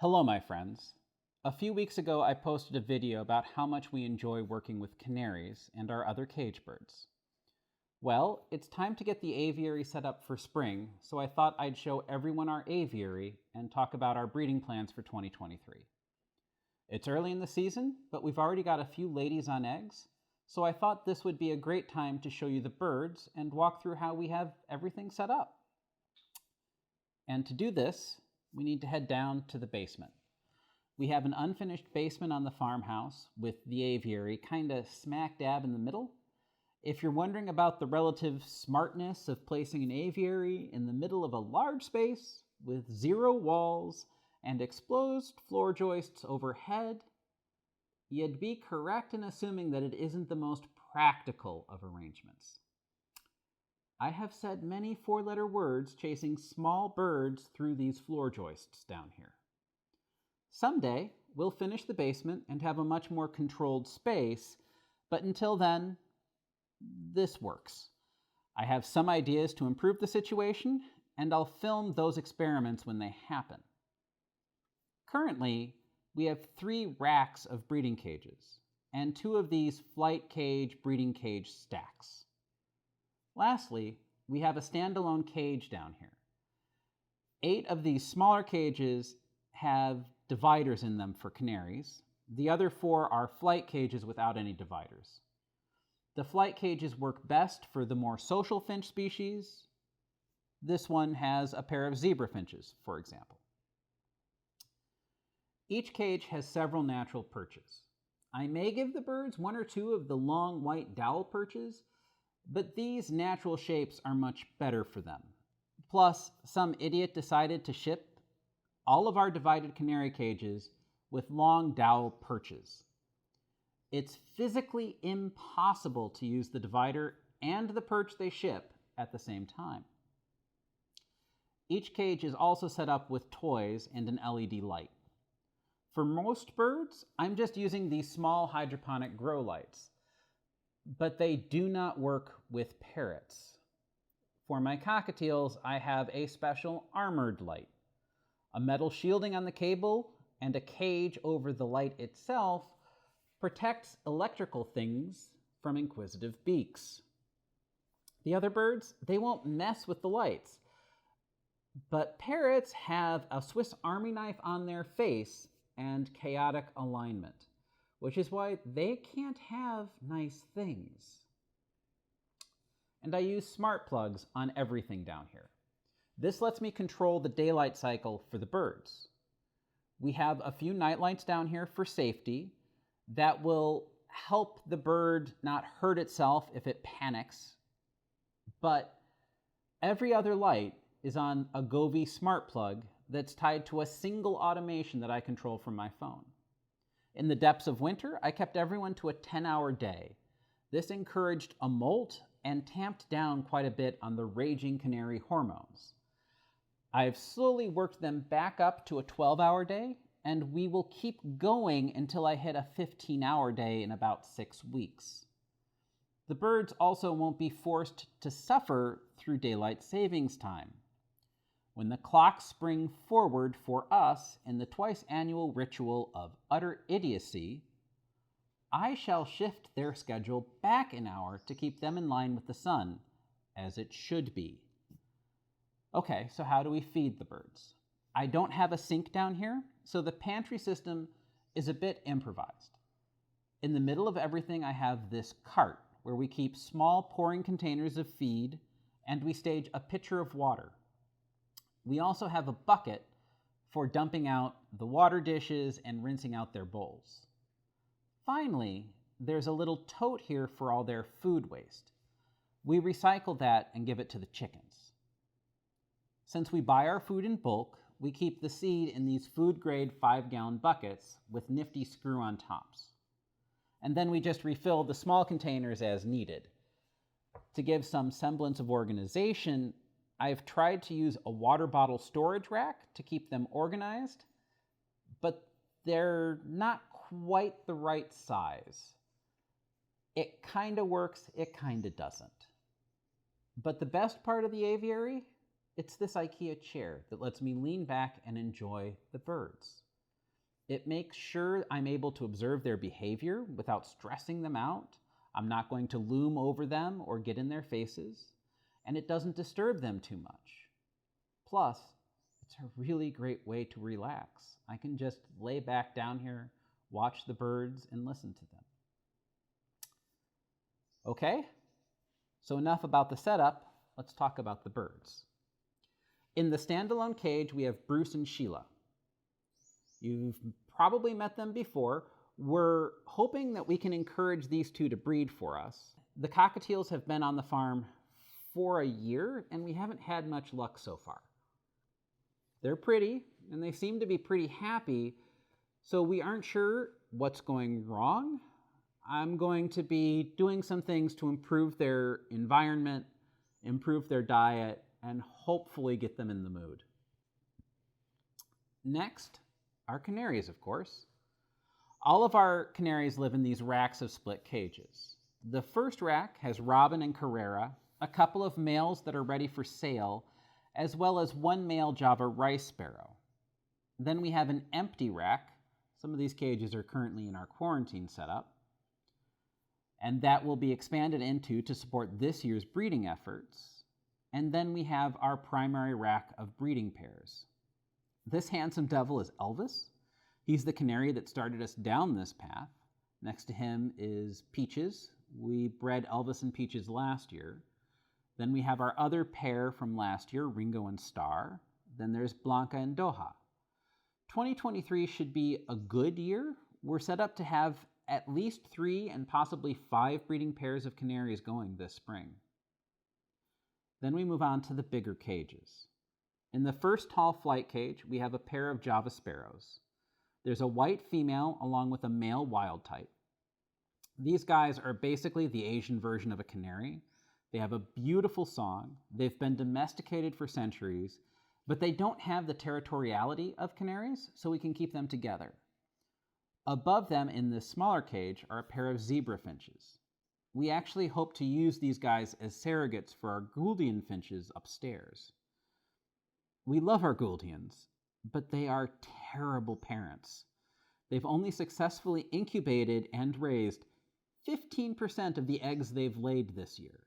Hello, my friends. A few weeks ago, I posted a video about how much we enjoy working with canaries and our other cage birds. Well, it's time to get the aviary set up for spring, so I thought I'd show everyone our aviary and talk about our breeding plans for 2023. It's early in the season, but we've already got a few ladies on eggs, so I thought this would be a great time to show you the birds and walk through how we have everything set up. And to do this, we need to head down to the basement. We have an unfinished basement on the farmhouse with the aviary kind of smack dab in the middle. If you're wondering about the relative smartness of placing an aviary in the middle of a large space with zero walls and exposed floor joists overhead, you'd be correct in assuming that it isn't the most practical of arrangements. I have said many four-letter words chasing small birds through these floor joists down here. Someday, we'll finish the basement and have a much more controlled space, but until then, this works. I have some ideas to improve the situation, and I'll film those experiments when they happen. Currently, we have 3 racks of breeding cages, and 2 of these flight cage breeding cage stacks. Lastly, we have a standalone cage down here. 8 of these smaller cages have dividers in them for canaries. The other 4 are flight cages without any dividers. The flight cages work best for the more social finch species. This one has a pair of zebra finches, for example. Each cage has several natural perches. I may give the birds 1 or 2 of the long white dowel perches, but these natural shapes are much better for them. Plus, some idiot decided to ship all of our divided canary cages with long dowel perches. It's physically impossible to use the divider and the perch they ship at the same time. Each cage is also set up with toys and an LED light. For most birds, I'm just using these small hydroponic grow lights, but they do not work with parrots. For my cockatiels, I have a special armored light. A metal shielding on the cable and a cage over the light itself protects electrical things from inquisitive beaks. The other birds, they won't mess with the lights, but parrots have a Swiss Army knife on their face and chaotic alignment, which is why they can't have nice things. And I use smart plugs on everything down here. This lets me control the daylight cycle for the birds. We have a few night lights down here for safety that will help the bird not hurt itself if it panics, but every other light is on a Govee smart plug that's tied to a single automation that I control from my phone. In the depths of winter, I kept everyone to a 10-hour day. This encouraged a molt and tamped down quite a bit on the raging canary hormones. I've slowly worked them back up to a 12-hour day, and we will keep going until I hit a 15-hour day in about 6 weeks. The birds also won't be forced to suffer through daylight savings time. When the clocks spring forward for us in the twice-annual ritual of utter idiocy, I shall shift their schedule back an hour to keep them in line with the sun, as it should be. Okay, so how do we feed the birds? I don't have a sink down here, so the pantry system is a bit improvised. In the middle of everything, I have this cart where we keep small pouring containers of feed, and we stage a pitcher of water. We also have a bucket for dumping out the water dishes and rinsing out their bowls. Finally, there's a little tote here for all their food waste. We recycle that and give it to the chickens. Since we buy our food in bulk, we keep the seed in these food-grade 5-gallon buckets with nifty screw-on tops. And then we just refill the small containers as needed. To give some semblance of organization, I've tried to use a water bottle storage rack to keep them organized, but they're not quite the right size. It kind of works, it kind of doesn't. But the best part of the aviary, it's this IKEA chair that lets me lean back and enjoy the birds. It makes sure I'm able to observe their behavior without stressing them out. I'm not going to loom over them or get in their faces, and it doesn't disturb them too much. Plus, it's a really great way to relax. I can just lay back down here, watch the birds, and listen to them. Okay, so enough about the setup. Let's talk about the birds. In the standalone cage, we have Bruce and Sheila. You've probably met them before. We're hoping that we can encourage these two to breed for us. The Cockatiels have been on the farm for a year, and we haven't had much luck so far. They're pretty, and they seem to be pretty happy, so we aren't sure what's going wrong. I'm going to be doing some things to improve their environment, improve their diet, and hopefully get them in the mood. Next, our canaries, of course. All of our canaries live in these racks of split cages. The first rack has Robin and Carrera, a couple of males that are ready for sale, as well as one male Java rice sparrow. Then we have an empty rack. Some of these cages are currently in our quarantine setup, and that will be expanded into to support this year's breeding efforts. And then we have our primary rack of breeding pairs. This handsome devil is Elvis. He's the canary that started us down this path. Next to him is Peaches. We bred Elvis and Peaches last year. Then we have our other pair from last year, Ringo and Star. Then there's Blanca and Doha. 2023 should be a good year. We're set up to have at least 3 and possibly 5 breeding pairs of canaries going this spring. Then we move on to the bigger cages. In the first tall flight cage, we have a pair of Java sparrows. There's a white female along with a male wild type. These guys are basically the Asian version of a canary. They have a beautiful song. They've been domesticated for centuries, but they don't have the territoriality of canaries, so we can keep them together. Above them in this smaller cage are a pair of zebra finches. We actually hope to use these guys as surrogates for our Gouldian finches upstairs. We love our Gouldians, but they are terrible parents. They've only successfully incubated and raised 15% of the eggs they've laid this year.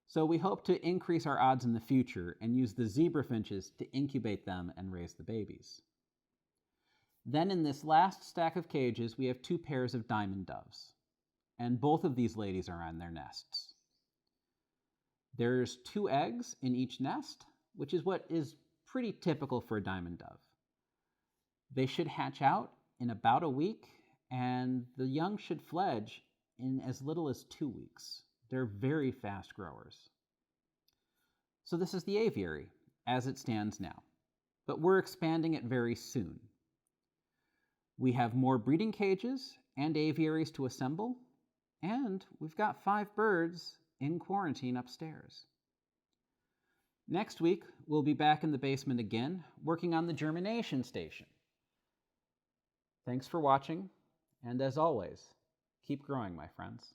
So we hope to increase our odds in the future and use the zebra finches to incubate them and raise the babies. Then in this last stack of cages, we have 2 pairs of diamond doves. And both of these ladies are on their nests. There's 2 eggs in each nest, which is what is pretty typical for a diamond dove. They should hatch out in about a week, and the young should fledge in as little as 2 weeks. They're very fast growers. So this is the aviary as it stands now, but we're expanding it very soon. We have more breeding cages and aviaries to assemble, and we've got 5 birds in quarantine upstairs. Next week, we'll be back in the basement again, working on the germination station. Thanks for watching, and as always, keep growing, my friends.